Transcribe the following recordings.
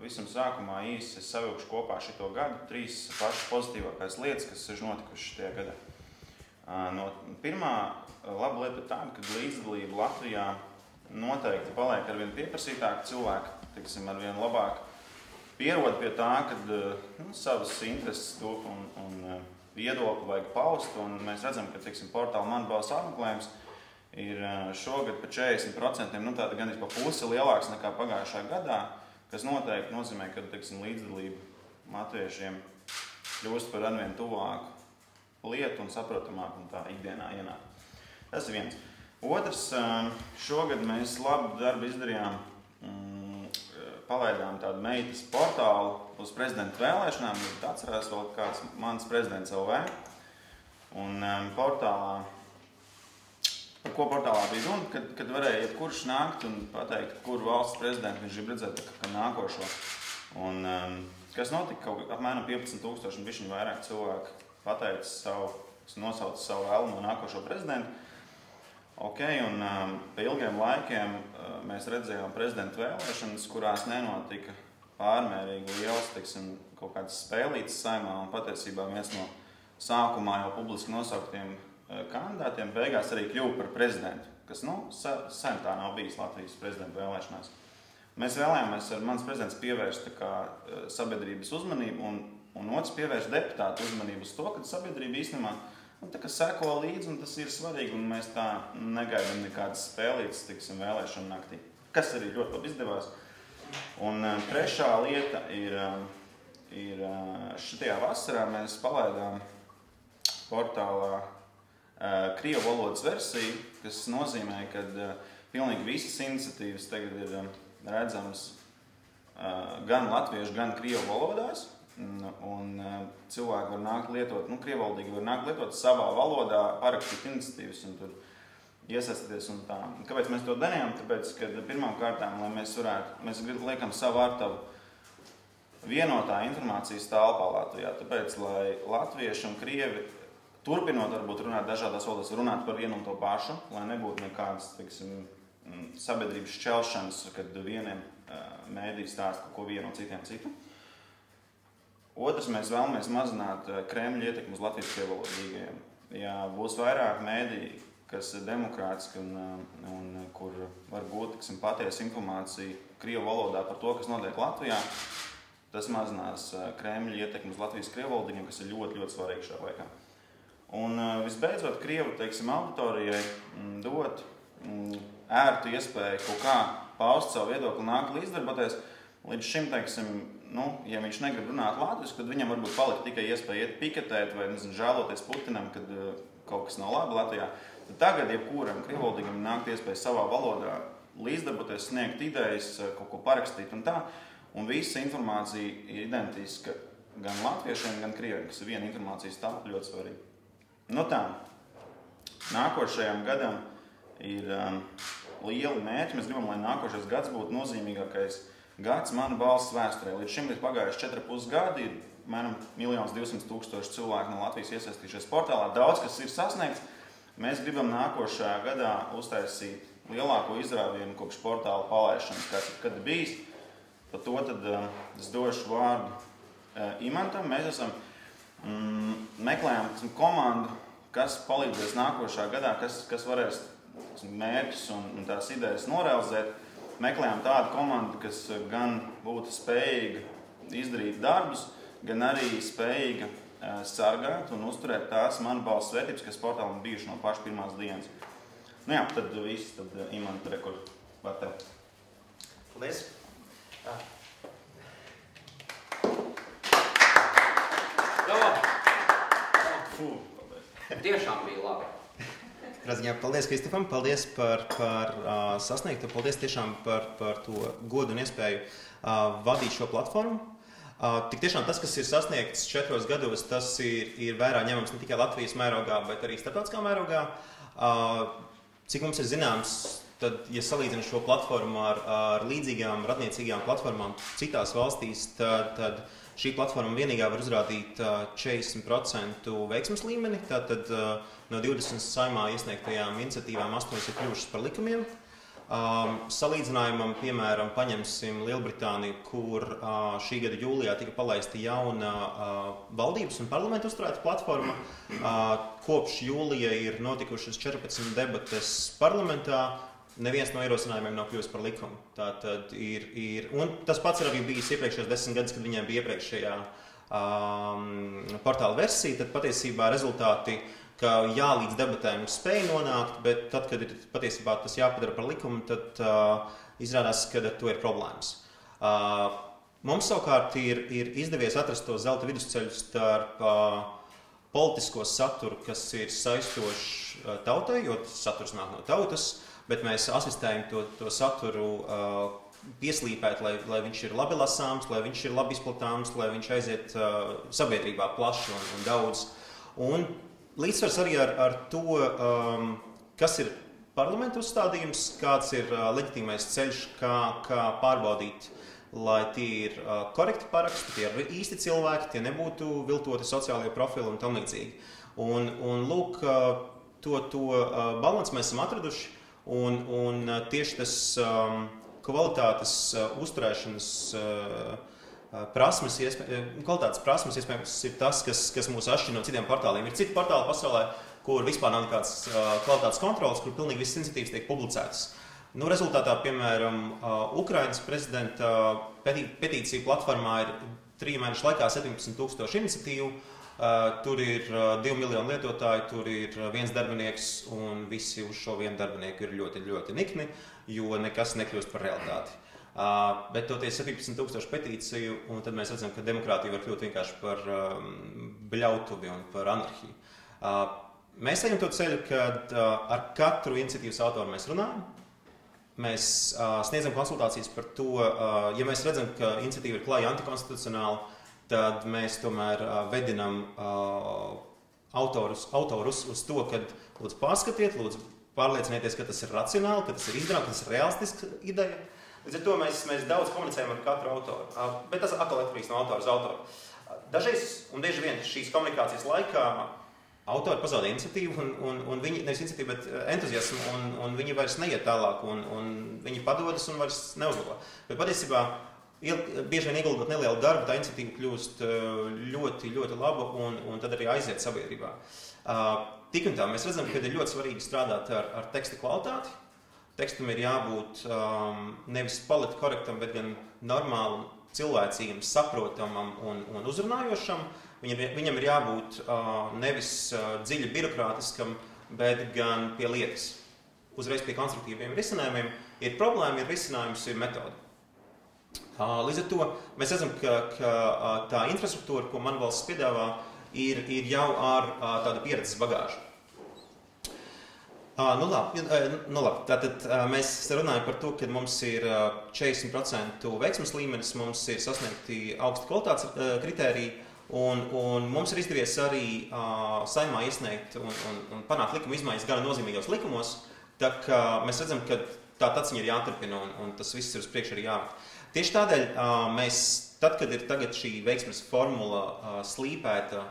visam sākumā īsi savilkšu kopā šito gadu 3 pašas pozitīvākās lietas, kas ir notikušas šajā gadā. Pirmā laba lieta ir tāda, ka līdzdalība Latvijā noteikti paliek arvien pieprasītāka. Cilvēki, teiksim, arvien labāk pierod pie tā, kad savas intereses un viedokli vajag paust. Un mēs redzam, ka, teiksim, portāla Mana balss apmeklējums ir šogad pa 40%, tāda gandrīz pa pusi lielāks nekā pagājušā gadā, kas noteikti nozīmē, ka, teiksim, līdzdalība latviešiem kļūst par arvien tuvāku lietu un saprotamāku un tā ikdienā ienāk. Tas ir viens. Otrs, šogad mēs labu darbu izdarījām, palaidām tādu meitas portālu uz prezidenta vēlēšanām. Atcerās vēl kāds mans prezidents LV. Un portālā, par ko portālā bija runa, kad varēja jebkurš nākt un pateikt, kuru valsts prezidentu viņš grib redzēt kā nākošo. Un kas notika, kaut apmēram 15,000 un bišķiņu vairāk cilvēku nosauca savu vēlamo nākošo prezidentu. Un pie ilgiem laikiem mēs redzējām prezidentu vēlēšanas, kurās nenotika pārmērīgi liels, teiksim, kaut kāds spēlītas saimā, un patiesībā viens no sākumā jau publiski nosauktiem kandidātiem beigās arī kļuva par prezidentu, kas, sen tā nav bijis Latvijas prezidentu vēlēšanās. Mēs vēlējāmies ar mans prezidents pievērst sabiedrības uzmanību, un otrs pievērst deputātu uzmanību uz to, ka sabiedrība īstenībā seko līdzi, un tas ir svarīgi, un mēs tā negaidām nekādas spēlītas, teiksim, vēlēšanu naktī, kas arī ļoti labi izdevās. Un trešā lieta ir šitajā vasarā mēs palaidām portālā krievu valodas versiju, kas nozīmē, ka pilnīgi visas iniciatīvas tagad ir redzamas gan latviešu, gan krievu valodās. Un cilvēki var nākt lietot, krievvalodīgi var nākt lietot savā valodā, parakstīt iniciatīvas un tur iesaistīties un tā. Kāpēc mēs to darījām? Tāpēc, ka pirmām kārtām, lai mēs liekam savu ārtavu vienotā informācijas telpā Latvijā. Tāpēc, lai latvieši un krievi, turpinot varbūt runāt dažādās valodās, runāt par vienu un to pašu, lai nebūtu nekādas, teiksim, sabiedrības šķelšanas, kad vieniem mēdī stāst kaut ko vienu un citiem citu. Otrs, mēs vēlamies mazināt Kremļa ietekmi uz Latvijas krievvalodīgajiem. Ja būs vairāk mēdī, kas ir demokrātiski un kur var būt, teiksim, patiesa informācija krievu valodā par to, kas notiek Latvijā, tas mazinās Kremļa ietekmi uz Latvijas krievvalodīgajiem, kas ir ļoti, ļoti svarīgi šajā laikā. Un visbeidzot, krievu, teiksim, auditorijai dot ērtu iespēju kaut kā paust savu viedokli un nākt līdzdarboties. Līdz šim, teiksim, ja viņš negrib runāt latviski, tad viņam varbūt palika tikai iespēja iet piketēt vai, žēloties Putinam, kad kaut kas nav labi Latvijā. Tad tagad jebkuram krievvalodīgam nākt iespēja savā valodā līdzdarboties, sniegt idejas, kaut ko parakstīt un tā. Un visa informācija ir identiska gan latviešiem, gan krieviem, kas ir viena informācijas tāpa ļoti svarīga. Tā, nākošajam gadam ir lieli mērķi. Mēs gribam, lai nākošais gads būtu nozīmīgākais gads Mana balss vēsturē. Līdz šim ir pagājuši 4,5 gadi, ir mēram 1,200,000 cilvēku no Latvijas iesaistījušies portālā. Daudz, kas ir sasniegts. Mēs gribam nākošajā gadā uztaisīt lielāko izrāvienu kopš portāla palaišanas, kad bijis. Par to tad es došu vārdu Imantam. Mēs esam meklējām komandu, kas palīdzēs nākošā gadā, kas varēs mērķus un tās idejas norealizēt. Meklējām tādu komandu, kas gan būtu spējīga izdarīt darbus, gan arī spējīga sargāt un uzturēt tās Mana balss vērtības, kas portālam bijuši no paša pirmās dienas. Tad viss, tad Imanta rekord var tev. Paldies. Tiešām bija labi. Paldies Kristofam, paldies par sasniegto, paldies tiešām par to godu un iespēju vadīt šo platformu. Tik tiešām tas, kas ir sasniegts 4 gados, tas ir vērā ņemams ne tikai Latvijas mērogā, bet arī starptautiskā mērogā. Cik mums ir zināms, tad, ja salīdzinu šo platformu ar līdzīgām radniecīgām platformām citās valstīs, tad šī platforma vienīgā var uzrādīt 40% veiksmes līmeni. Tātad no 20 saimā iesniegtajām iniciatīvām 8 ir kļuvušas par likumiem. Salīdzinājumam, piemēram, paņemsim Lielbritāniju, kur šī gada jūlijā tika palaista jauna valdības un parlamentu uzturēta platforma. Kopš jūlija ir notikušas 14 debates parlamentā. Neviens no ierosinājumiem nav kļuvis par likumu. Tātad un tas pats arī bijis iepriekšējos 10 gadus, kad viņiem bija iepriekšējā portāla versija. Tad patiesībā rezultāti, ka līdz debatēm spēja nonākt, bet tad, kad ir patiesībā tas jāpadara par likumu, tad izrādās, ka ar to ir problēmas. Mums savukārt ir izdevies atrast to zelta vidusceļu starp politisko saturu, kas ir saistošs tautai, jo saturs nāk no tautas, bet mēs asistējam to saturu pieslīpēt, lai viņš ir labi lasāms, lai viņš ir labi izplatāms, lai viņš aiziet sabiedrībā plaši un daudz. Un līdzsvars arī ar to, kas ir parlamentu uzstādījums, kāds ir leģitīmais ceļš, kā pārbaudīt, lai tie ir korekti paraksti, tie ir īsti cilvēki, tie nebūtu viltoti sociālajie profili un tam līdzīgi. Un lūk, to balansu mēs esam atraduši. Un tieši tas kvalitātes uzturēšanas prasmes, kvalitātes prasmes iespējams ir tas, kas mūs atšķir no citiem portāliem. Ir citi portāli pasaulē, kur vispār nav nekāds kvalitātes kontrols, kur pilnīgi visas iniciatīvas tiek publicētas. Rezultātā, piemēram, Ukrainas prezidenta petīciju platformā ir 3 mēnešu laikā 17,000 iniciatīvu. Tur ir 2 miljoni lietotāji, tur ir 1 darbinieks, un visi uz šo 1 darbinieku ir ļoti, ļoti nikni, jo nekas nekļūst par realitāti. Bet toties 17,000 petīciju, un tad mēs redzam, ka demokrātija var kļūt vienkārši par bļautuvi un par anarhiju. Mēs ejam to ceļu, kad ar katru iniciatīvas autoru mēs runājam. Mēs sniedzam konsultācijas par to, ja mēs redzam, ka iniciatīva ir klāja antikonstitucionāla, tad mēs tomēr vedinam autorus uz to, ka lūdzu pārskatiet, lūdzu pārliecinieties, ka tas ir racionāli, ka tas ir izdarāms, ka tas ir realistisks ideja. Līdz ar to mēs daudz komunicējam ar katru autoru, bet tas atkal atkarīgs no autora uz autoru. Dažreiz un bieži vien šīs komunikācijas laikā autori pazaudē iniciatīvu, un viņi, nevis iniciatīvu, bet entuziasmu, un viņi vairs neiet tālāk, un viņi padodas un vairs neuzlabo. Bet patiesībā bieži vien ieguldot nelielu darbu, tā iniciatīva kļūst ļoti, ļoti laba un tad arī aiziet sabiedrībā. Tik un tā mēs redzam, ka ir ļoti svarīgi strādāt ar teksta kvalitāti. Tekstam ir jābūt nevis politi korektam, bet gan normālam, cilvēcīgam, saprotamam un uzrunājošam. Viņam ir jābūt nevis dziļi birokrātiskam, bet gan pie lietas. Uzreiz pie konstruktīviem risinājumiem. Ir problēma, ir risinājums, ir metode. Līdz ar to mēs redzam, ka tā infrastruktūra, ko man valsts piedāvā, ir jau ar tādu pieredzes bagāžu. Labi. Tātad mēs runājam par to, ka mums ir 40% veiksmes līmenis, mums ir sasniegti augsti kvalitātes kritēriji, un mums ir izdevies arī Saeimā iesniegt un panākt likuma izmaiņas gana nozīmīgos likumos, tā kā mēs redzam, ka tā taciņa ir jāturpina un tas viss ir uz priekšu arī jāved. Tieši tādēļ mēs, tad, kad ir tagad šī veiksmes formula slīpēta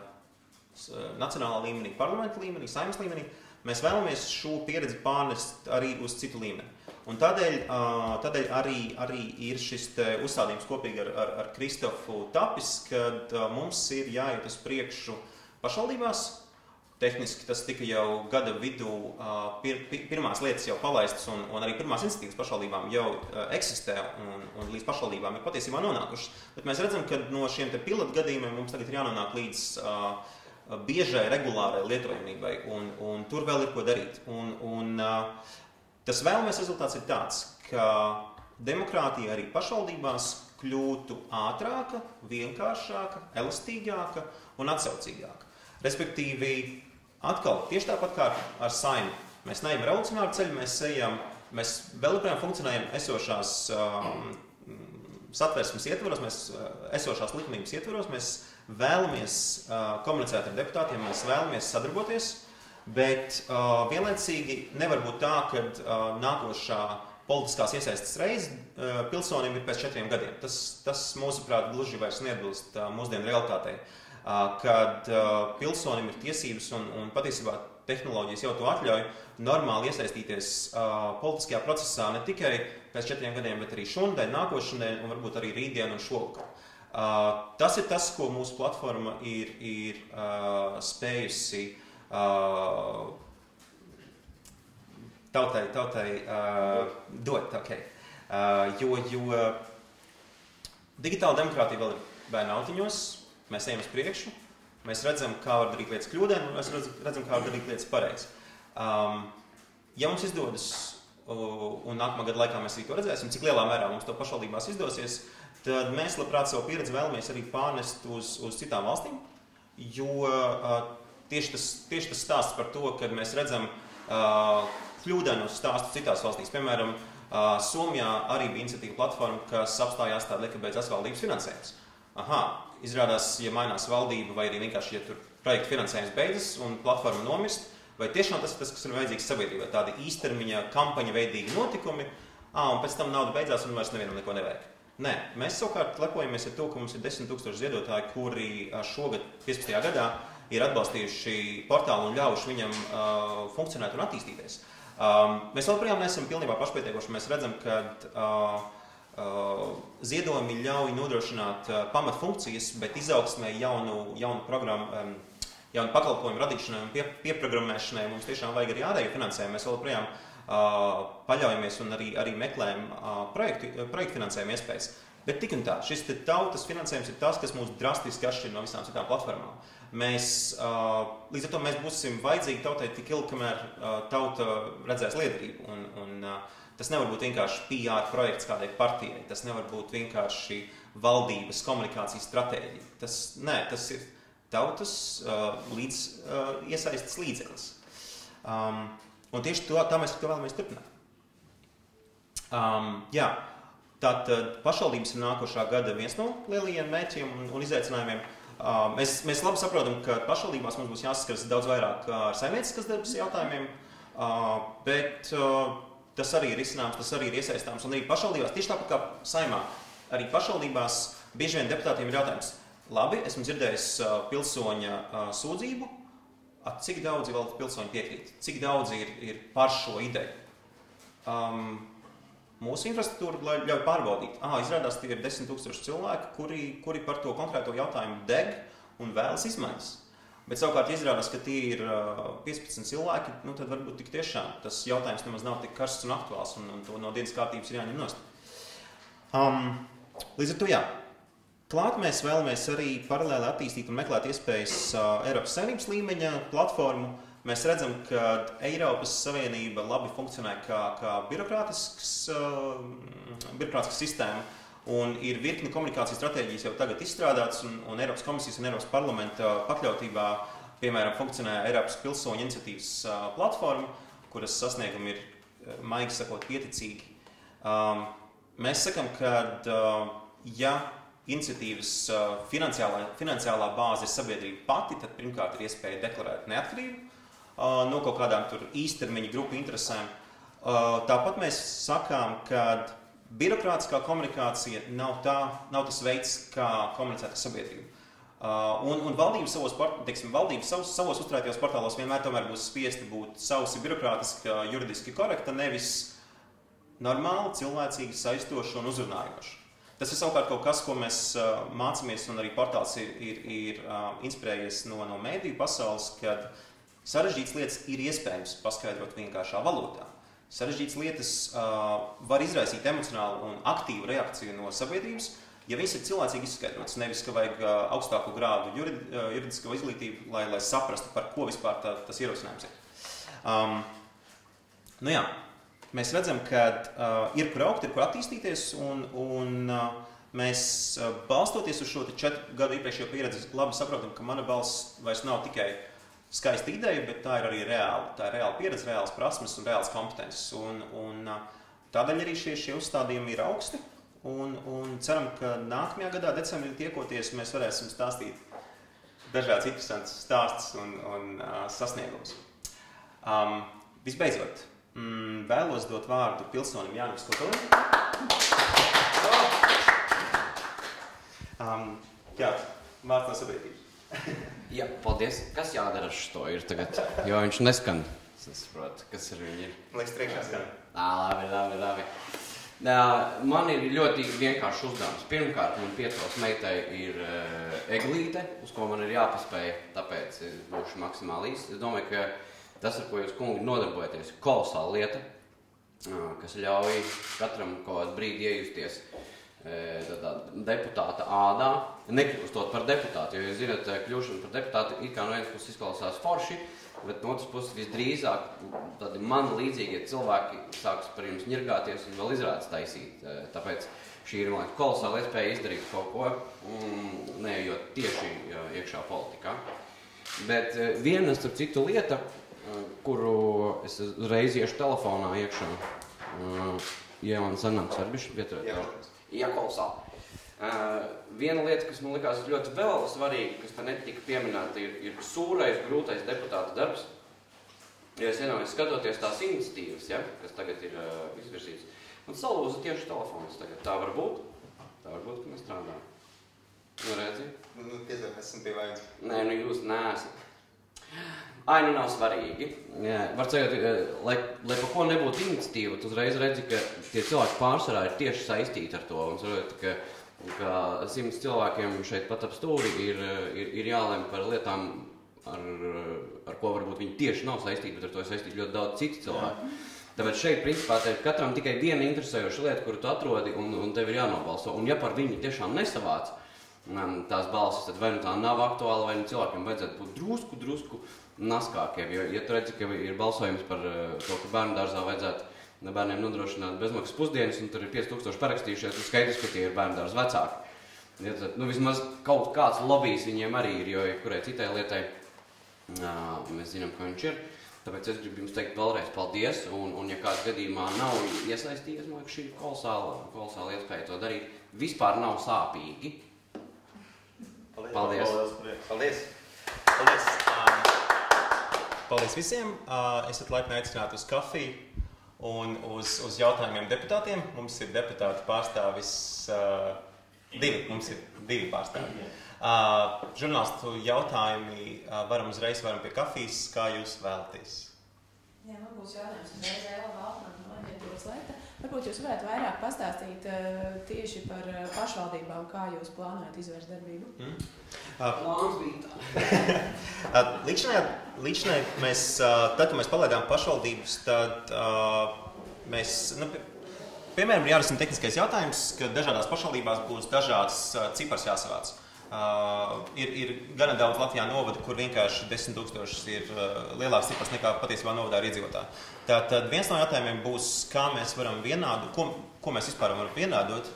nacionālā līmenī, parlamenta līmenī, Saeimas līmenī, mēs vēlamies šo pieredzi pārnest arī uz citu līmeni. Un tādēļ arī ir šis uzstādījums kopīgi ar Kristofu Tapis, kad mums ir jāiet uz priekšu pašvaldībās. Tehniski tas tika jau gada vidū, pirmās lietas jau palaistas un arī pirmās iniciatīvas pašvaldībām jau eksistē un līdz pašvaldībām ir patiesībā nonākušas. Bet mēs redzam, ka no šiem pilotu gadījumiem mums tagad ir jānonāk līdz biežai, regulārai lietojamībai un tur vēl ir ko darīt. Tas vēlamies rezultāts ir tāds, ka demokrātija arī pašvaldībās kļūtu ātrāka, vienkāršāka, elastīgāka un atsaucīgāka. Respektīvi, atkal, tieši tāpat kā ar Saeimu. Mēs neejam revolucionāru ceļu, mēs vēl joprojām funkcionējam esošās satversmes ietvaros, mēs esošās likumības ietvaros, mēs vēlamies komunicēt ar deputātiem, mēs vēlamies sadarboties, bet vienlaicīgi nevar būt tā, ka nākošā politiskās iesaistes reize pilsonim ir pēc 4 gadiem. Tas mūsuprāt, gluži vairs neatbilst mūsdienu realitātei. Kad pilsonim ir tiesības un patiesībā tehnoloģijas jau to atļauj, normāli iesaistīties politiskajā procesā ne tikai pēc 4 gadiem, bet arī šonadēļ, nākošanai un varbūt arī rītdien un šovakar. Tas ir tas, ko mūsu platforma ir spējusi tautai dot. Okay. Jo digitāla demokrātija vēl ir bērnu autiņos, mēs ejam uz priekšu. Mēs redzam, kā var darīt lietas kļūdaini, un mēs redzam, kā var darīt lietas pareizi. Ja mums izdodas, un nākamā gada laikā mēs arī to redzēsim, cik lielā mērā mums to pašvaldībās izdosies, tad mēs labprāt savu pieredzi vēlamies arī pārnest uz citām valstīm, jo tieši tas stāsts par to, kad mēs redzam kļūdainus stāstus citās valstīs. Piemēram, Somijā arī bija iniciatīva platforma, kas apstājās tādēļ, ka beidzās valdības finansējums. Izrādās, ja mainās valdība vai arī vienkārši, ja tur projekta finansējums beidzas un platforma nomirst, vai tiešām tas ir tas, kas ir vajadzīgs sabiedrībai, tādi īstermiņa kampaņa veidīgi notikumi, un pēc tam nauda beidzās un vairs nevienam neko nevajag. Nē, mēs savukārt lepojamies ar to, ka mums ir 10 000 ziedotāji, kuri šogad 15. gadā ir atbalstījuši portālu un ļaujuši viņam funkcionēt un attīstīties. Mēs joprojām neesam pilnībā pašpietiekoši, mēs redzam, ka ziedojumi ļauj nodrošināt pamatfunkcijas, bet izaugsmē jaunu programmu, jaunu pakalpojumu radīšanai un pieprogrammēšanai mums tiešām vajag arī ārēju finansējumu. Mēs joprojām paļaujamies un arī meklējam projektu finansējumu iespējas. Bet tik un tā, šis tautas finansējums ir tas, kas mūs drastiski atšķir no visām citām platformām. Līdz ar to mēs būsim vajadzīgi tautai tik ilgi, kamēr tauta redzēs liederību. Tas nevar būt vienkārši PR projekts kādai partijai, tas nevar būt vienkārši valdības komunikācijas stratēģija. Tas ir tautas iesaistas līdzeklis. Un tieši tā mēs vēlamies turpināt. Tātad pašvaldības ir nākošā gada viens no lielajiem mērķiem un izaicinājumiem. Mēs labi saprotam, ka pašvaldībās mums būs jāsaskaras daudz vairāk ar saimnieciskas darbas jautājumiem, bet tas arī ir izcināms, tas arī ir iesaistāms. Un arī pašvaldībās, tieši tāpat kā saimā, arī pašvaldībās bieži vien deputātiem ir jautājums. Labi, esmu dzirdējis pilsoņa sūdzību, cik daudzi vēl pilsoņi piekrīt, cik daudzi ir par šo ideju. Mūsu infrastruktūra ļauj pārbaudīt. Izrādās, tie ir 10 000 cilvēki, kuri par to konkrēto jautājumu deg un vēlas izmaiņas. Bet savukārt izrādās, ka tie ir 15 cilvēki, tad varbūt tik tiešām tas jautājums nemaz nav tik karsts un aktuāls, un to no dienas kārtības ir jāņem nost. Līdz ar to klāt mēs vēlamies arī paralēli attīstīt un meklēt iespējas Eiropas Savienības līmeņa platformu. Mēs redzam, ka Eiropas Savienība labi funkcionē kā birokrātiska sistēma, un ir virkni komunikācijas stratēģijas jau tagad izstrādātas, un Eiropas komisijas un Eiropas parlamenta pakļautībā, piemēram, funkcionē Eiropas pilsoņu iniciatīvas platforma, kuras sasniegumi ir, maigi sakot, pieticīgi. Mēs sakam, ka, ja iniciatīvas finansiālā bāze ir sabiedrība pati, tad pirmkārt ir iespēja deklarēt neatkarību no kaut kādām tur īstermiņa grupu interesēm. Tāpat mēs sakām, ka birokrātiskā komunikācija nav tas veids, kā komunicēt ar sabiedrību. Un valdība savos uzturētajos portālos vienmēr tomēr būs spiesti būt sausi birokrātiski, juridiski korekta, nevis normāli, cilvēcīgi, saistoši un uzrunājoši. Tas ir savukārt kaut kas, ko mēs mācāmies, un arī portāls ir inspirējies no mēdīju pasaules, kad sarežģītas lietas ir iespējams paskaidrot vienkāršā valodā. Sarežģītas lietas var izraisīt emocionālu un aktīvu reakciju no sabiedrības, ja viņas ir cilvēcīgi izskaidrotas, nevis, ka vajag augstāku grādu juridisko izglītību, lai saprastu, par ko vispār tas ierosinājums ir. Mēs redzam, ka ir kur augt, ir kur attīstīties, un mēs balstoties uz šo 4 gadu iepriekšējo pieredzi labi saprotam, ka mana balss vairs nav tikai skaista ideja, bet tā ir arī reāla. Tā ir reāla pieredze, reāls prasmes un reāls kompetences. Un tādēļ arī šie uzstādījumi ir augsti. Un ceram, ka nākamajā gadā, decembrī tiekoties, mēs varēsim stāstīt dažādas interesantas stāstus un sasniegumus. Visbeidzot, vēlos dot vārdu pilsonim Jānim Skutelim. Vārds no sabiedrības. Jā, paldies. Kas jādara ar šo ir tagad? Jo viņš neskan. Es saprotu, kas ar viņu ir. Liekas, priekšā skan. Labi. Man ir ļoti vienkāršs uzdevums. Pirmkārt, man piecos meitai ir eglīte, uz ko man ir jāpaspēj, tāpēc es būšu maksimāli īsti. Es domāju, ka tas, ar ko jūs, kungi, nodarbojaties, ir kolosāla lieta, kas ļauj katram kaut kādu brīdi iejusties deputāta ādā, nekļūstot par deputātu, jo, jūs zināt, kļūšana par deputātu it kā no vienas puses izklausās forši, bet no otras puses visdrīzāk tādi man līdzīgie cilvēki sāks par jums ņirgāties un vēl izrādes taisīt. Tāpēc šī ir, man liekas, kolosāla iespēja izdarīt kaut ko, neejot tieši iekšā politikā. Bet viena, starp citu, lieta, kuru es reiz iešu telefonā iekšā, ja man sanāks ar bišķi pieturēt. Jā, kolosāli. Viena lieta, kas man likās ļoti vēl svarīga, kas te netika pieminēta, ir sūrais, grūtais deputāta darbs. Ja es vienojos skatoties tās iniciatīvas, ja, kas tagad ir izvirzītas, man salūza tieši telefons tagad. Tā var būt, ka mēs strādājam. Redzi? Tiesāk, mēs esam pie vajag. Nē, jūs neesat. Nu nav svarīgi. Var teikt, lai par ko nebūtu iniciatīva, tu uzreiz redzi, ka tie cilvēki pārsvarā ir tieši saistīti ar to. Un saprot, ka 100 cilvēkiem šeit pat ap stūri ir jālem par lietām, ar ko varbūt viņi tieši nav saistīti, bet ar to ir saistīti ļoti daudz citu cilvēku. Tāpēc šeit, principā, te ir katram tikai viena interesējoša lieta, kuru tu atrodi, un tev ir jānobalso. Un ja par viņu tiešām nesavāc tās balsis, tad vai nu tā nav aktuāla, vai nu cilvēkiem vajadzētu būt drusku naskākiem. Jo, ja tu redzi, ka ir balsojums par to, ka bērnu dārzā vajadzētu bērniem nodrošināt bezmaksas pusdienas, un tur ir 5000 parakstījušies, un skaidrs, ka tie ir bērnu dārza vecāki. Ja, tad, vismaz kaut kāds lobijs viņiem arī ir, jo kurai citai lietai mēs zinām, ka viņš ir. Tāpēc es gribu jums teikt vēlreiz paldies, un ja kāds gadījumā nav iesaistījies, man liekas, šī ir kolosāla iespēja to darīt. Vispār nav sāpīgi. Paldies. Paldies visiem. Esat laipni aicināti uz kafiju un uz jautājumiem deputātiem. Mums ir deputāti pārstāvis divi pārstāvi. Žurnālistu jautājumi varam pie kafijas, kā jūs vēlaties? Jā, man būs jautājums uzreiz Ēla Valtmana no aģentūras Leta. Varbūt jūs varētu vairāk pastāstīt tieši par pašvaldībām, kā jūs plānojat izvērst darbību? Plāns bija tā. Līdšanai mēs, tad, kad mēs palaidām pašvaldības, tad mēs, piemēram, jārisina tehniskais jautājums, ka dažādās pašvaldībās būs dažāds cipars jāsavāc. Ir gana daudz Latvijā novada, kur vienkārši 10 000 ir lielāks cipars nekā patiesībā novadā ir iedzīvotāji. Tātad viens no jautājumiem būs, kā mēs varam ko mēs vispār varam vienādot.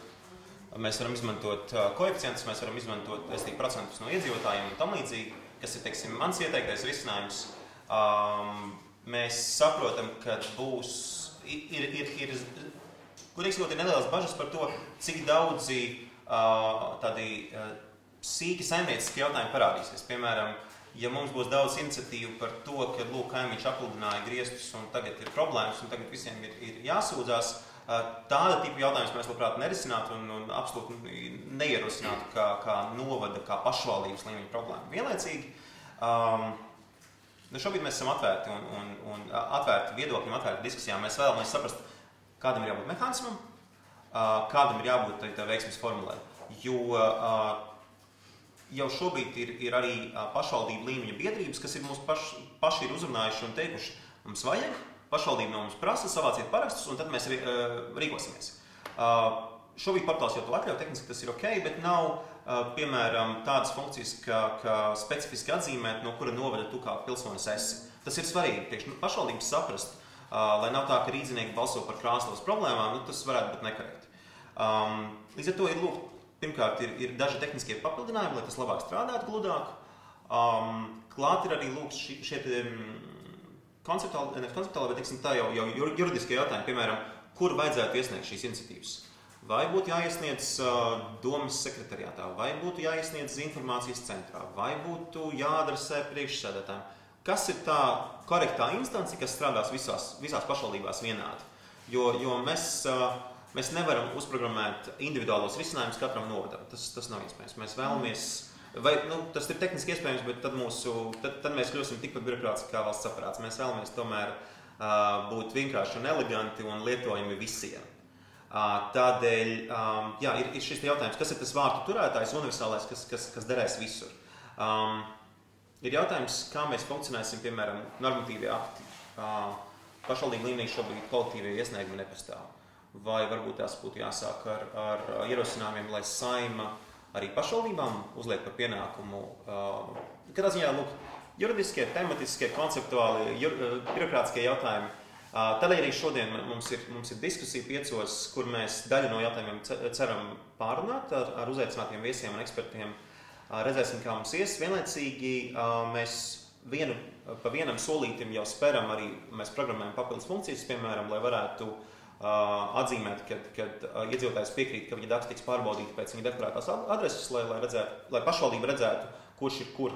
Mēs varam izmantot koeficientus, mēs varam izmantot procentus no iedzīvotājiem un tam līdzīgi, kas ir, teiksim, mans ieteiktais risinājums. Mēs saprotam, ka ir nelielas bažas par to, cik daudzi tādi sīki saimnieciski jautājumi parādīsies. Piemēram, ja mums būs daudz iniciatīvu par to, ka kaimiņš apludināja griestus un tagad ir problēmas un tagad visiem ir jāsūdzās, tāda tipa jautājums mēs labprāt nerisinātu un absolūti neierosinātu kā novada, kā pašvaldības līmeņa problēmu. Vienlaicīgi, šobrīd mēs esam atvērti un atvērti viedokļiem, atvērti diskusijām. Mēs vēlamies saprast, kādam ir jābūt mehānismam, kādam ir jābūt tā veiksmes formulē. Jo jau šobrīd ir arī pašvaldību līmeņa biedrības, kas ir mūs paši ir uzrunājuši un teikuši, mums vajag, pašvaldība no mums prasa, savāciet parakstus, un tad mēs rīkosimies. Šobrīd portāls jau to atļauj, tehniski tas ir ok, bet nav, piemēram, tādas funkcijas, kā specifiski atzīmēt, no kura novada tu kā pilsonis esi. Tas ir svarīgi, priekš pašvaldības saprast, lai nav tā, ka rīdzinieki balso par Krāslavas problēmām, tas varētu būt nekorekti. Līdz ar to ir pirmkārt, ir daži tehniskie papildinājumi, lai tas labāk strādātu, gludāk. Klāt ir arī šie konceptuāli, bet teiksim, tā jau juridiskie jautājumi, piemēram, kur vajadzētu iesniegt šīs iniciatīvas. Vai būtu jāiesniedz domas sekretariātā, vai būtu jāiesniedz informācijas centrā, vai būtu jāadresē priekšsēdētājiem. Kas ir tā korektā instancija, kas strādās visās pašvaldībās vienādi? Jo mēs nevaram uzprogrammēt individuālos risinājumus katram novadam. Tas nav iespējams. Mēs vēlamies Vai, tas ir tehniski iespējams, bet tad mēs kļūsim tikpat birokrātiski kā valsts aparāts. Mēs vēlamies tomēr būt vienkārši un eleganti un lietojami visiem. Tādēļ, ir šis jautājums, kas ir tas vārtu turētājs, universālais, kas derēs visur. Ir jautājums, kā mēs funkcionēsim, piemēram, normatīvie akti. Pašvaldību līmenī šobrīd kolektīvie iesniegumi nepastāv. Vai varbūt tās būtu jāsāk ar ierosinājumiem, lai Saima arī pašvaldībām uzliek par pienākumu. Katrā ziņā, juridiskie, tematiskie, konceptuāli, birokrātiskie jautājumi. Tādēļ arī šodien mums ir diskusija 5, kur mēs daļu no jautājumiem ceram pārunāt ar uzaicinātiem viesiem un ekspertiem. Redzēsim, kā mums ies. Vienlaicīgi mēs pa vienam solītim jau speram arī, mēs programmējam papildus funkcijas, piemēram, lai varētu atzīmēt, kad iedzīvotājs piekrīt, ka viņa dati tiks pārbaudīti pēc viņa deklarētās adreses, lai pašvaldība redzētu, kurš ir kur.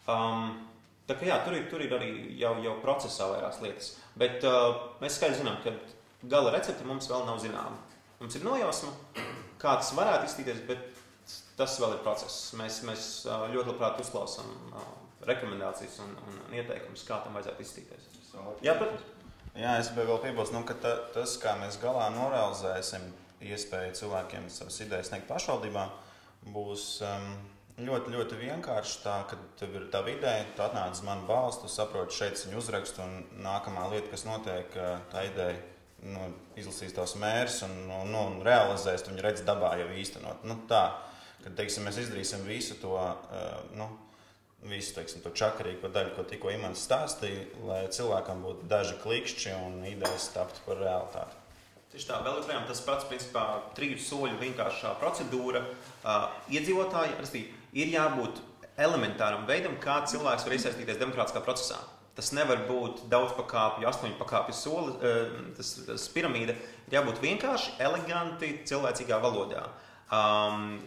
Tā kā jā, tur ir arī jau procesā vairākas lietas. Bet mēs skaidri zinām, ka gala recepte mums vēl nav zināma. Mums ir nojausma, kā tas varētu izskatīties, bet tas vēl ir process. Mēs ļoti labprāt uzklausām rekomendācijas un ieteikumus, kā tam vajadzētu izskatīties. Jā, protams. Jā, es vēl piebilst, ka tas, kā mēs galā norealizēsim iespēju cilvēkiem savas idejas sniegt pašvaldībām, būs ļoti, ļoti vienkārši tā, kad tev ir tā ideja, tu atnāc uz manu balstu, tu saproti šeit viņu uzrakstu un nākamā lieta, kas notiek, tā ideja izlasīs tavs mērs un realizēs, tu viņu redz dabā jau īstenot. Tā, kad, teiksim, mēs izdarīsim visu to, to čakarīgo daļu, ko tikko Imants stāstīja, lai cilvēkam būtu daži klikšķi un idejas taptu par realitāti. Tieši tā, vēl joprojām tas pats, principā, 3 soļu vienkāršā procedūra. Iedzīvotāji, ir jābūt elementāram veidam, kā cilvēks var iesaistīties demokrātiskā procesā. Tas nevar būt daudz pakāpju, 8 pakāpju soli, tas piramīda ir jābūt vienkārši, eleganti, cilvēcīgā valodā.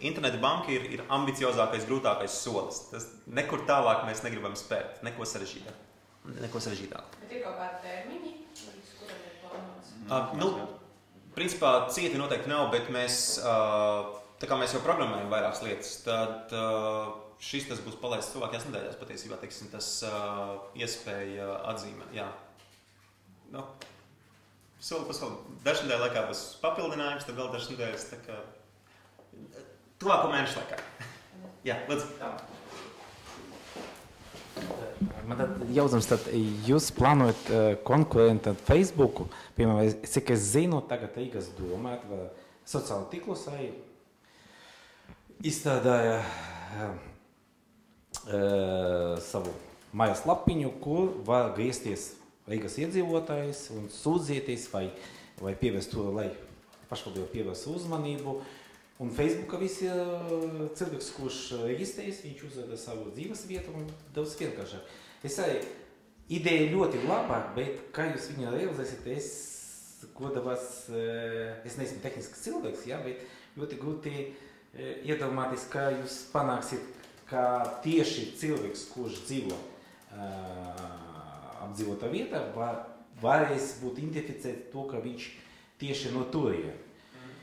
Interneta banka ir ambiciozākais, grūtākais solis. Tas nekur tālāk mēs negribam spērt, neko sarežģītāk. Bet ir kaut kādi termiņi, līdz kuram ir plānots? Principā cieti noteikti nav, bet mēs, tā kā mēs jau programmējam vairākas lietas, tad tas būs palaists tuvākajās nedēļās patiesībā, teiksim, tas iespēja atzīmē, jā. Soli pa soli. Dažas nedēļas laikā būs papildinājums, tad vēl dažas nedēļas, tā kā tuvāko mēnešu laikā. Jā, lūdzu. Man tad jautājums, tad jūs plānojat konkurentu ar Facebooku, piemēram, cik es zinu, tagad Rīgas doma vai sociālo tīklus arī izstrādāja savu mājas lapiņu, kur var griezties Rīgas iedzīvotājs un sūdzieties vai pievērst to, lai pašvaldība pievērst uzmanību. Un Facebookā visi cilvēks, kurš reģistrējas, viņš uzrada savu dzīves vietu un daudz vienkāršāk. Es arī ideja ļoti laba, bet kā jūs viņu realizēsiet, es neesmu tehnisks cilvēks, ja, bet ļoti grūti iedomāties, kā jūs panāksiet, kā tieši cilvēks, kurš dzīvo apdzīvotā vietā, varēs būt identificēt to, ka viņš tieši no turien.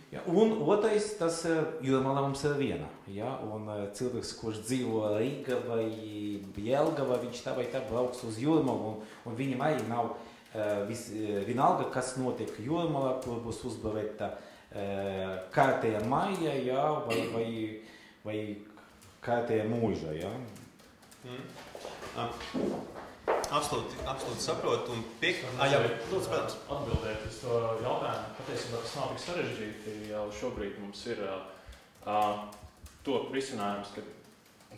Ja, un otrais, tas Jūrmalā mums ir viena. Ja, un cilvēks, kurš dzīvo Rīga vai Jelgava, viņš tā vai tā brauks uz Jūrmalu, un viņam arī nav vienalga, kas notiek Jūrmalā, kur būs uzbūvēta kārtēja maija, ja, vai kārtēja mūža. Ja. Absolūti saprotu un jā, lūdzu, protams. Atbildēt uz to jautājumu, patiesībā tas nav tik sarežģīti, jau šobrīd mums ir top risinājums, ka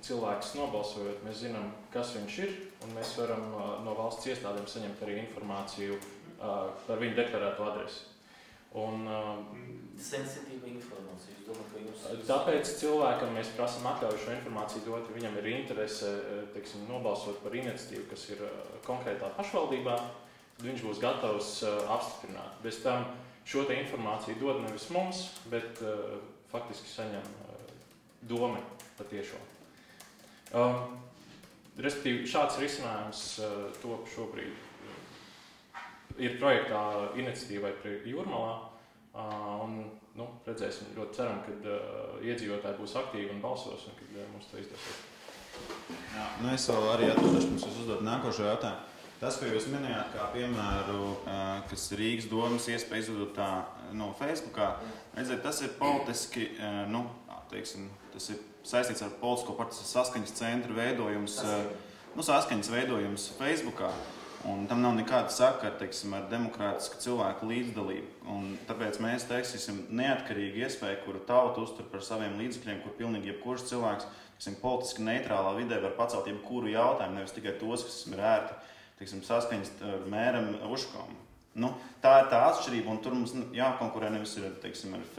cilvēks nobalsojot, mēs zinām, kas viņš ir, un mēs varam no valsts iestādēm saņemt arī informāciju par viņu deklarēto adresi. Sensitīva informācija. Tāpēc cilvēkam mēs prasam atļauju šo informāciju dot, ja viņam ir interese, teiksim, nobalsot par iniciatīvu, kas ir konkrētā pašvaldībā, viņš būs gatavs apstiprināt. Bez tam šo te informāciju dod nevis mums, bet faktiski saņem dome patiešo. Respektīvi, šāds risinājums top šobrīd. Ir projektā iniciatīvai pie Jūrmalā, Un, redzēsim, ļoti ceram, ka iedzīvotāji būs aktīvi un balsos, un kad mums to izdosies. Jā, es vēl arī atbildēšu, mums jūs uzdot nākošo jautājumu. Tas, ko jūs minējāt, kā piemēru, kas Rīgas domas iespēja izvedot tā Facebookā, redziet, tas ir politiski, tas ir saistīts ar politisko partijas saskaņas centru veidojums, saskaņas veidojums Facebookā. Un tam nav nekāda sakara, ar demokrātisku cilvēku līdzdalību. Un tāpēc mēs teiksim neatkarīgi iespēju, kuru tauta uztur par saviem līdzekļiem, kur pilnīgi jebkurš cilvēks, politiski neitrālā vidē var pacelt jebkuru jautājumu, nevis tikai tos, kas ir ērti, saskaņas mēram Uškom. Tā ir tā atšķirība, un tur mums jākonkurē nevis ar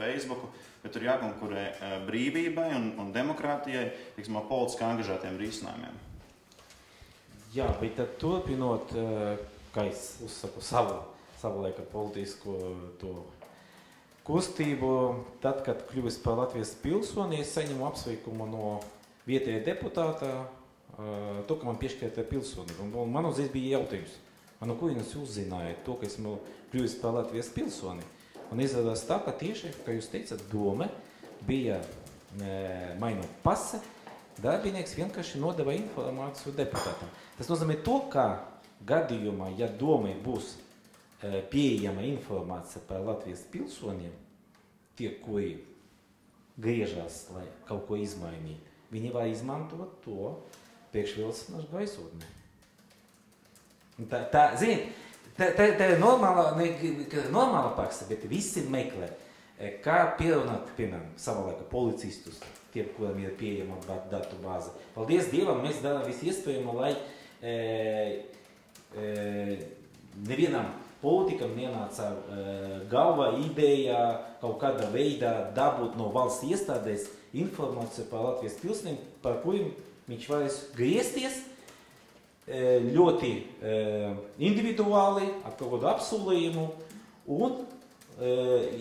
Facebooku, bet tur jākonkurē brīvībai un demokrātijai, ar politiski angažētiem risinājumiem. Jā, bet tad turpinot, kā es uzsaku savu laiku politisko to kustību, tad, kad kļuvis par Latvijas pilsoni, es saņemu apsveikumu no vietējā deputāta, to, ka man piešķirta pilsonība. Un man uzreiz bija jautājums, no kurienes jūs zinājāt to, ka esmu kļuvis par Latvijas pilsoni? Un izrādās tā, ka tieši, kā jūs teicat, doma bija mainot pase, darbinieks vienkārši nodeva informāciju deputātam. Tas nozīmē to, ka gadījumā, ja domai būs pieejama informācija par Latvijas pilsoniem, tie, kuri griežas, lai kaut ko izmainītu, viņi var izmantot to priekšvēlēšanās gaisotnē. Tā ir normāla praksa, bet visi meklē, kā pierunāt, piemēram, savā laikā policistus, tiem, kuriem ir pieejama datu bāze. Paldies Dievam, mēs darām visu iespējamo, lai nevienam politikam nenāca galvā ideja kaut kādā veidā dabūt no valsts iestādēs informāciju par Latvijas pilsoniem, par kuriem viņš varēs griezties ļoti individuāli, ar kaut kādu apsolījumu, un,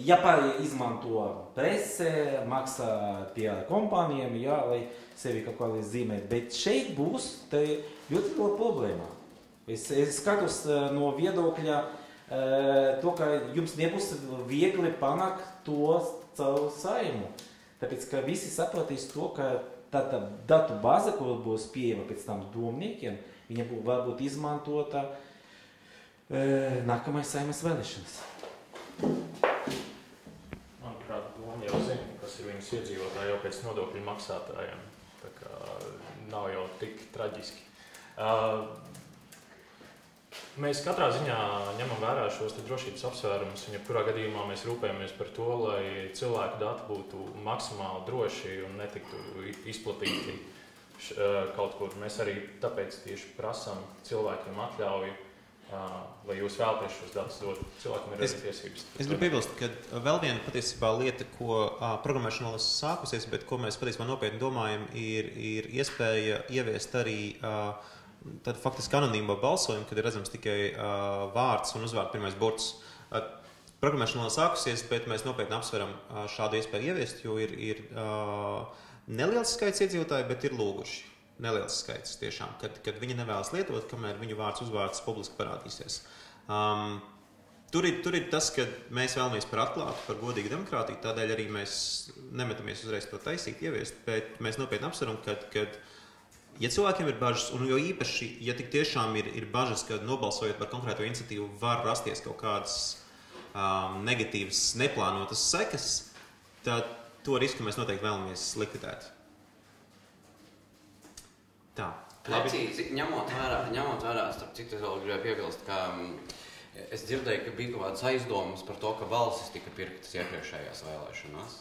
ja pārējie izmanto prese, maksā PR kompānijām, lai sevi kaut kā zīmēt, bet šeit būs ļoti liela problēma. Es skatos no viedokļa to, ka jums nebūs viegli panākt to caur Saimu, tāpēc, ka visi sapratīs to, ka tā datu bāze, kur būs pieejama pēc tam domniekiem, viņa var būt izmantota nākamais Saimas vēlēšanas. Manuprāt, doma jau zina, kas ir viņas iedzīvotāji jau pēc nodokļu maksātājiem. Tā kā nav jau tik traģiski. Mēs katrā ziņā ņemam vērā šos drošības apsvērumus, un jebkurā gadījumā mēs rūpējamies par to, lai cilvēku dati būtu maksimāli droši un netiktu izplatīti kaut kur. Mēs arī tāpēc tieši prasam cilvēkiem atļauju, lai jūs vēlaties šos datus dot. Cilvēkiem ir arī tiesības. Es gribu piebilst, ka vēl viena patiesībā lieta, ko programmēšana vēl sākusies, bet ko mēs patiesībā nopietni domājam, ir iespēja ieviest arī tad faktiski anonīmo balsojumu, kad ir redzams tikai vārds un uzvārds pirmais burts. Programmēšana vēl sākusies, bet mēs nopietni apsveram šādu iespēju ieviest, jo ir neliels skaits iedzīvotāji, bet ir lūguši. Neliels skaits tiešām, kad viņi nevēlas lietot, kamēr viņu vārds uzvārds publiski parādīsies. Tur ir tas, ka mēs vēlamies par atklātu, par godīgu demokrātiju, tādēļ arī mēs nemetamies uzreiz to taisīt, ieviest, bet mēs nopietni apsveram, kad ja cilvēkiem ir bažas, un jo īpaši, ja tik tiešām ir bažas, ka nobalsojot par konkrēto iniciatīvu var rasties kaut kādas negatīvas, neplānotas sekas, tad to risku mēs noteikti vēlamies likvidēt. Tā. Precīzi, ņemot vērā, starp citu, es vēl gribēju piebilst, ka es dzirdēju, ka bija kaut kādas aizdomas par to, ka balsis tika pirktas iepriekšējās vēlēšanās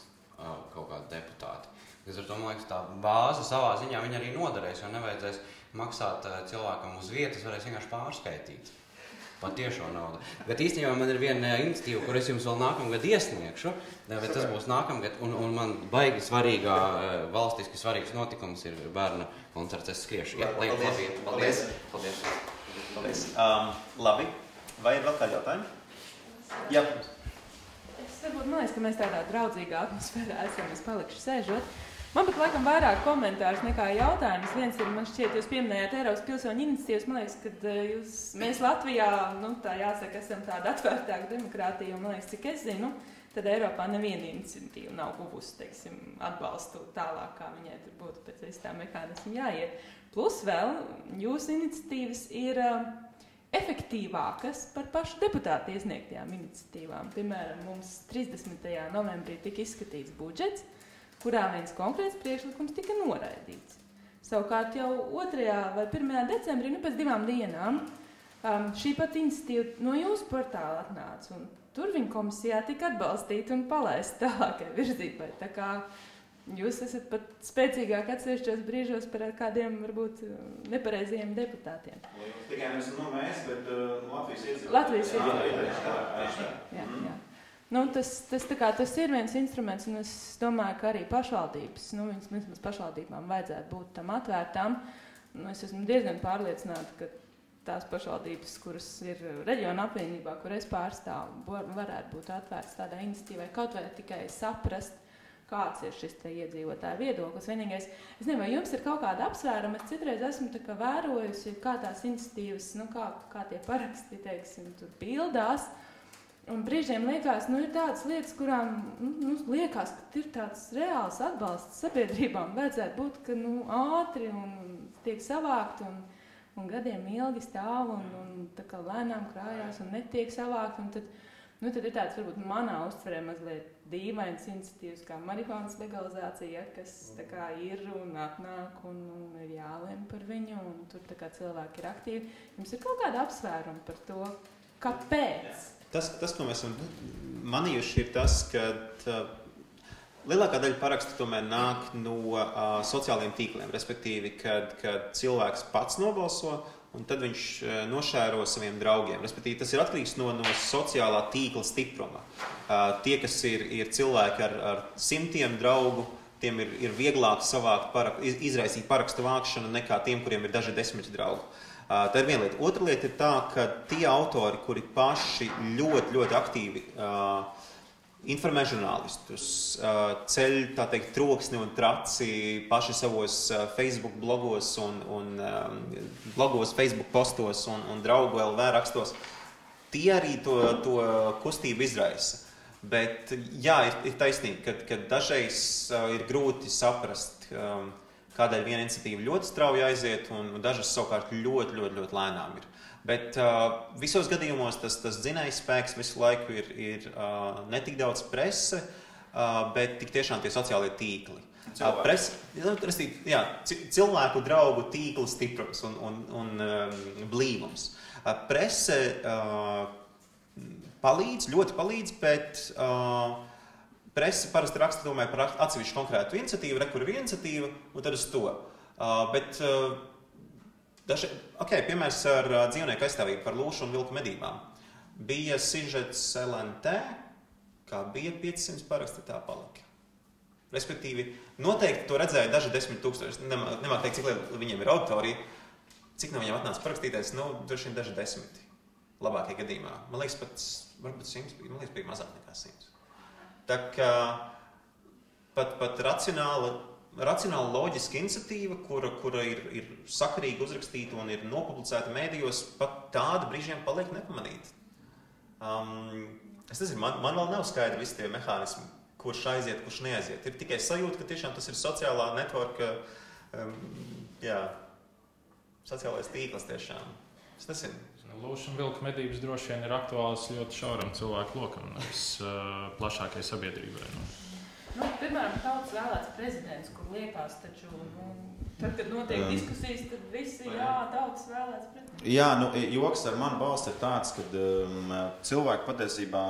kaut kādi deputāti. Es ar to, man liekas, tā bāze savā ziņā viņa arī noderēs, jo nevajadzēs maksāt cilvēkam uz vietas, varēs vienkārši pārskaitīt par tiešo naudu. Bet īstenībā man ir viena iniciatīva, kur es jums vēl nākamgad iesniegšu, bet tas būs nākamgad, un man baigi svarīgā, valstiski svarīgs notikums ir bērna koncerts, es skriešu. Jā, paldies. Paldies. Labi, vai ir vēl kādi jautājumi? Jā. Varbūt man liekas, ka mēs tādā draudzīgā atmosfērā esam, es palikšu sēžot. Man pat laikam vairāk komentārus nekā jautājums. Viens ir, man šķiet, jūs pieminējāt Eiropas pilsoņu iniciatīvas. Man liekas, ka mēs Latvijā, tā jāsaka, esam tāda atvērtāka demokrātija, un man liekas, cik es zinu, tad Eiropā neviena iniciatīva nav guvusi, teiksim, atbalstu tālāk, kā viņai tur būtu pēc visā mehānismu jāiet. Plus vēl, jūsu iniciatīvas ir efektīvākas par pašu deputātu iesniegtajām iniciatīvām. Piemēram, mums 30. novembrī tika izskatīts budžets, kurā viens konkrēts priekšlikums tika noraidīts. Savukārt jau 2. vai 1. decembrī, pēc 2 dienām, šī pat iniciatīva no jūsu portāla atnāca, un tur viņa komisijā tika atbalstīta un palaista tālākai virzībai. Tā kā jūs esat pat spēcīgāk atsevišķos brīžos par kādiem, varbūt, nepareiziem deputātiem. Tikai mēs, bet Latvijas iedzīvotāji. Latvijas iedzīvotāji. Jā. Tas ir viens instruments, un es domāju, ka arī pašvaldības, vismaz pašvaldībām vajadzētu būt tam atvērtām. Es esmu diezgan pārliecināta, ka tās pašvaldības, kuras ir reģiona apvienībā, kur es pārstāvu, varētu būt atvērts tādai iniciatīvai, kaut vai tikai saprast, kāds ir šis te iedzīvotāju viedoklis. Vienīgais, es nezinu, vai jums ir kaut kāda apsvēruma, es citreiz esmu tā kā vērojusi, kā tās iniciatīvas, kā tie paraksti, teiksim, tur pildās. Un brīžiem liekas, ir tādas lietas, kurām liekas, ka ir tāds reāls atbalsts sabiedrībām. Vajadzētu būt, ka ātri un tiek savākt un gadiem ilgi stāv un tā kā lēnām krājās un netiek savākt. Un tad ir tāds, varbūt manā uztverē mazliet dīvains iniciatīvas kā marihuānas legalizācija, kas tā kā ir un atnāk un ir jālem par viņu un tur tā kā cilvēki ir aktīvi. Jums ir kaut kāda apsvēruma par to, kāpēc? Tas, ko mēs esam manījuši, ir tas, ka lielākā daļa parakstu tomēr nāk no sociālajiem tīkliem, respektīvi, kad cilvēks pats nobalso, un tad viņš nošēro saviem draugiem. Respektīvi, tas ir atkarīgs no sociālā tīkla stipruma. Tie, kas ir cilvēki ar simtiem draugu, tiem ir vieglāk izraisīt parakstu vākšanu nekā tiem, kuriem ir daži desmiti draugu. Tā ir viena lieta. Otra lieta ir tā, ka tie autori, kuri paši ļoti, ļoti aktīvi informē žurnālistus, ceļ, tā teikt, troksni un traci paši savos Facebook blogos un blogos, Facebook postos un draugu LV rakstos, tie arī to kustību izraisa. Bet jā, ir taisnība, ka dažreiz ir grūti saprast, kādēļ viena iniciatīva ļoti strauji aiziet, un dažas savukārt ļoti, ļoti, ļoti lēnām ir. Bet visos gadījumos tas dzinējs spēks visu laiku ir ne tik daudz prese, bet tik tiešām tie sociālie tīkli. Cilvēku draugu tīkla stiprums un blīvums. Prese ļoti palīdz, bet presi parasti raksta tomēr par atsevišķu konkrētu iniciatīvu, kur ir iniciatīva, un tad uz to. Piemērs ar dzīvnieku aizstāvību par lūšu un vilku medībām. Bija sižets LNT, kā bija 500 paraksti, tā palika. Respektīvi, noteikti to redzēja daži 10 000. Nemāk teikt, cik liela viņiem ir auditorija, cik no viņiem atnāca parakstīties, droši vien daži 10. Labākie gadījumā. Man liekas, varbūt 100, man liekas, bija mazāk nekā 100. Tā kā pat racionāla loģiska iniciatīva, kura ir sakarīgi uzrakstīta un ir nopublicēta mēdījos, pat tāda brīžiem paliek nepamanīta. Es nezinu, man vēl nav skaidri visi tie mehānismi, kurš aiziet, kurš neaiziet. Ir tikai sajūta, ka tiešām tas ir sociālā networka, sociālais tīkls tiešām. Es nezinu. Lūšu un vilku medības droši vien ir aktuāls ļoti šauram cilvēku lokam, nevis plašākai sabiedrībai. Piemēram, tautas vēlēts prezidents, kur liekas, taču, tad, kad notiek diskusijas, tad visi, tautas vēlēts prezidents. Jā, joks ar manu balstu ir tāds, ka cilvēki patiesībā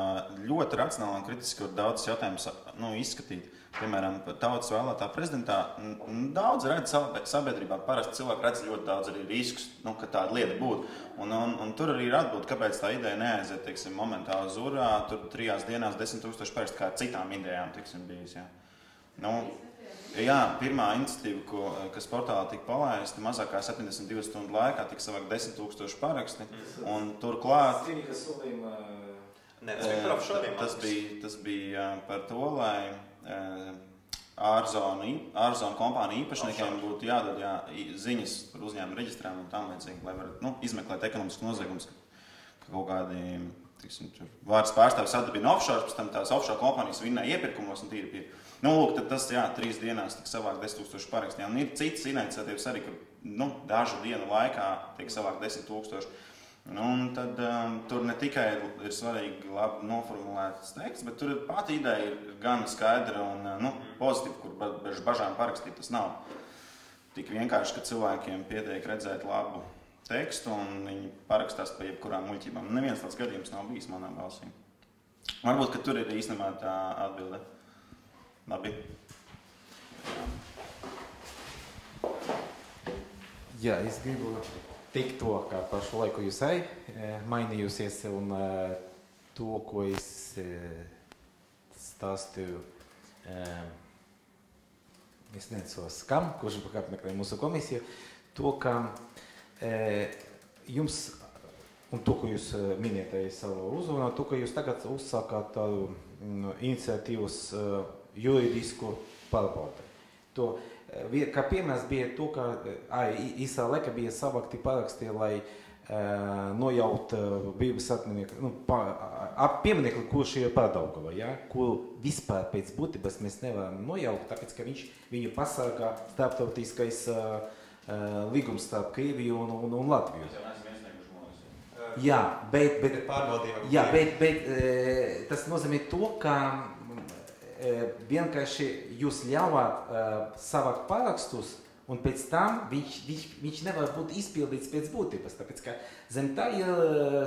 ļoti racionāli un kritiski var daudz jautājumus izskatīt. Piemēram, tautas vēlētā prezidentā daudz redz sabiedrībā, parasti cilvēki redz ļoti daudz arī riskus, ka tāda lieta būtu. Un tur arī ir atbildi, kāpēc tā ideja neaiziet, teiksim, momentā uz urā, tur 3 dienās 10 000 parakstu, kā citām idejām, teiksim, bijis, jā. Pirmā iniciatīva, kas portālā tika palaista, mazākā 72 stundu laikā tika savākt 10 000 paraksti, un turklāt... Tas bija par to, lai ārzonu kompāniju īpašniekiem būtu jādod ziņas par uzņēmumu reģistrēm un tam līdzīgi, lai varētu izmeklēt ekonomisku noziegumus, ka kaut kādi vārds pārstāvis sadarbina offshore, pēc tam tās offshore kompānijas vinnēja iepirkumos un tīri pie. Lūk, tad tas, 3 dienās tik savāk 10 000 parakstī. Un ir citas iniciatīvas arī, kur dažu dienu laikā tiek savāk 10 000. Un tad tur ne tikai ir svarīgi labi noformulēts teksts, bet tur pati ideja ir gan skaidra un pozitīva, kur bez bažām parakstīt. Tas nav tik vienkārši, ka cilvēkiem pietiek redzēt labu tekstu un viņi parakstās pa jebkurām muļķībām. Neviens tāds gadījums nav bijis manā balsī. Varbūt, ka tur ir īstenībā tā atbilde. Labi. Jā, es gribu teikt to, ka par šo laiku jūs mainījusies un to, ko es stāstīju, es neatceros kam, kurš apmeklē mūsu komisiju, to, ka jums, un to, ko jūs minējāt savu uzrunā, to, ka jūs tagad uzsākāt tādu iniciatīvas juridisku pārbaudi. To, kā piemērs bija to, ka īsā laika bija savākti paraksti, lai nojaut Bībeles atminieku, pieminekli, kurš ir Pārdaugava, kur vispār pēc būtības mēs nevaram nojaukt, tāpēc, ka viņu pasargā starptautiskais līgums starp Krieviju un Latviju. Jā, bet tas nozīmē to, ka vienkārši jūs ļāvāt savākt parakstus, un pēc tam viņš nevar būt izpildīts pēc būtības, tāpēc, ka zem tā ir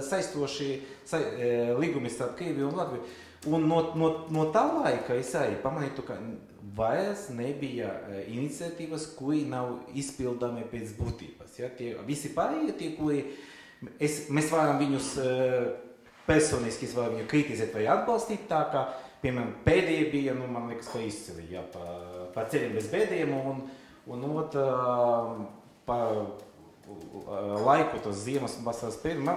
saistoši līgumi starp Krieviju un Latviju. Un no tā laika es arī pamanītu, ka vairs nebija iniciatīvas, kuri nav izpildāmi pēc būtības. Ja? Tie visi pārējie, tie, kuri mēs varam viņus personiski viņu kritizēt vai atbalstīt tā, ka piemēram, pēdējie bija, man liekas, ka izcili, par ceļiem bez bēdiem un par laiku tos ziemas un vasaras periodu.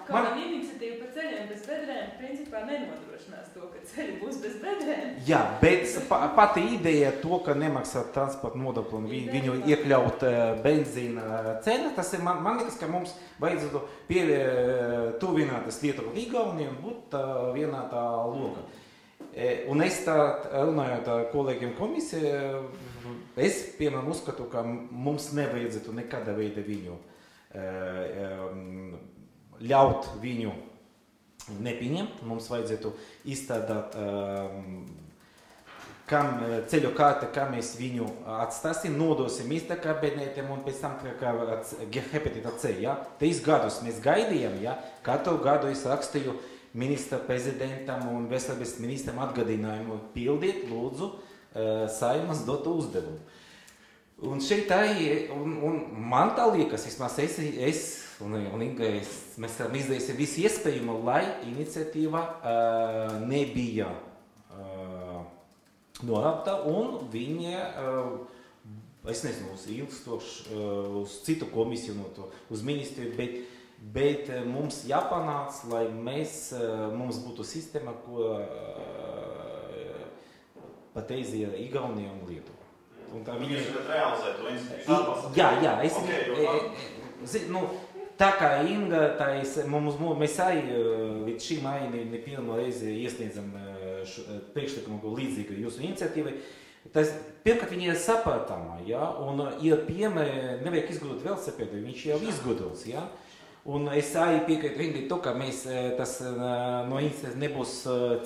Kāda iniciatīva par ceļiem bez bedrēm principā nenodrošinās to, ka ceļi būs bez bedrēm. Jā, bet pati ideja to, ka nemaksā transporta nodokli un viņu iekļaut benzīna cena, tas ir, man liekas, ka mums vajadzētu tuvinātas Lietuva Igaunija un būt vienā tā loga. Un es tā runājot ar kolēģiem komisijā, es, piemēram, uzskatu, ka mums nevajadzētu nekāda veida viņu ļaut viņu nepieņemt. Mums vajadzētu izstrādāt ceļu kārti, kā mēs viņu atstāsim, nodosim kabinetiem un pēc tam kā hepatita C. 3 gadus mēs gaidījām, katru gadu es rakstīju ministra prezidentam un veselības ministram atgadinājumu pildiet, lūdzu, Saeimas dotu uzdevumu. Un šeit arī, un man tā liekas, vismaz es un Inga, mēs izdarīsim visu iespējamo, lai iniciatīva nebija norāpta un viņa, es nezinu, ilgstoši uz citu komisiju, uz ministriju, bet mums jāpanāc, lai mums būtu sistēma, ko pateiz ir Igaunija un Lietuva. Jūs varat realizēt to iniciatīvu? Jā, tā kā Inga, mēs arī līdz šim ne pirmo reizi iesniedzam priekšlikumu līdzīgu jūsu iniciatīvai. Pirmkārt, viņi ir saprātama, un ir piemēri, nevajag izgudrot velosipēdu, viņš jau izgudrots, Un es arī piekrītu Ingai to, ka mēs tas no iniciatīvas nebūs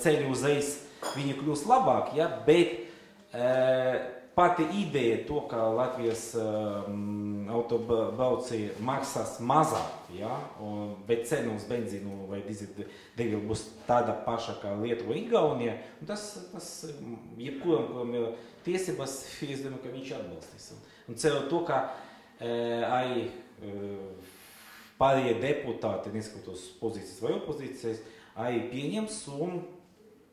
ceļi uzreiz, viņi kļūs labāk, bet pati ideja to, ka Latvijas autobrauci maksās mazāk, bet cena uz benzīnu vai dīzeļdegvielu būs tāda paša kā Lietuva Igaunija, un tas jebkuram, kuram ir tiesības, es domāju, ka viņš atbalstīs. Un ceru to, ka arī pārējie deputāti, neskatoties pozīcijas vai opozīcijas, arī pieņems un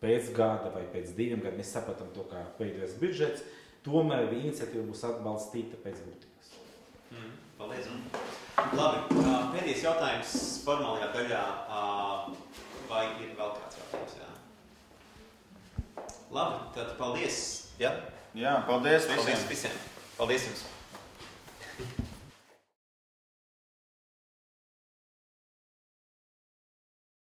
pēc gada vai pēc 2 gadiem mēs sapratam to, kā veidojas budžets, tomēr iniciatīva būs atbalstīta pēc būtības. Paldies. Labi, pēdējais jautājums formālajā daļā, vai ir vēl kāds jautājums? Labi, tad paldies. Jā, paldies visiem. Paldies visiem. Paldies jums.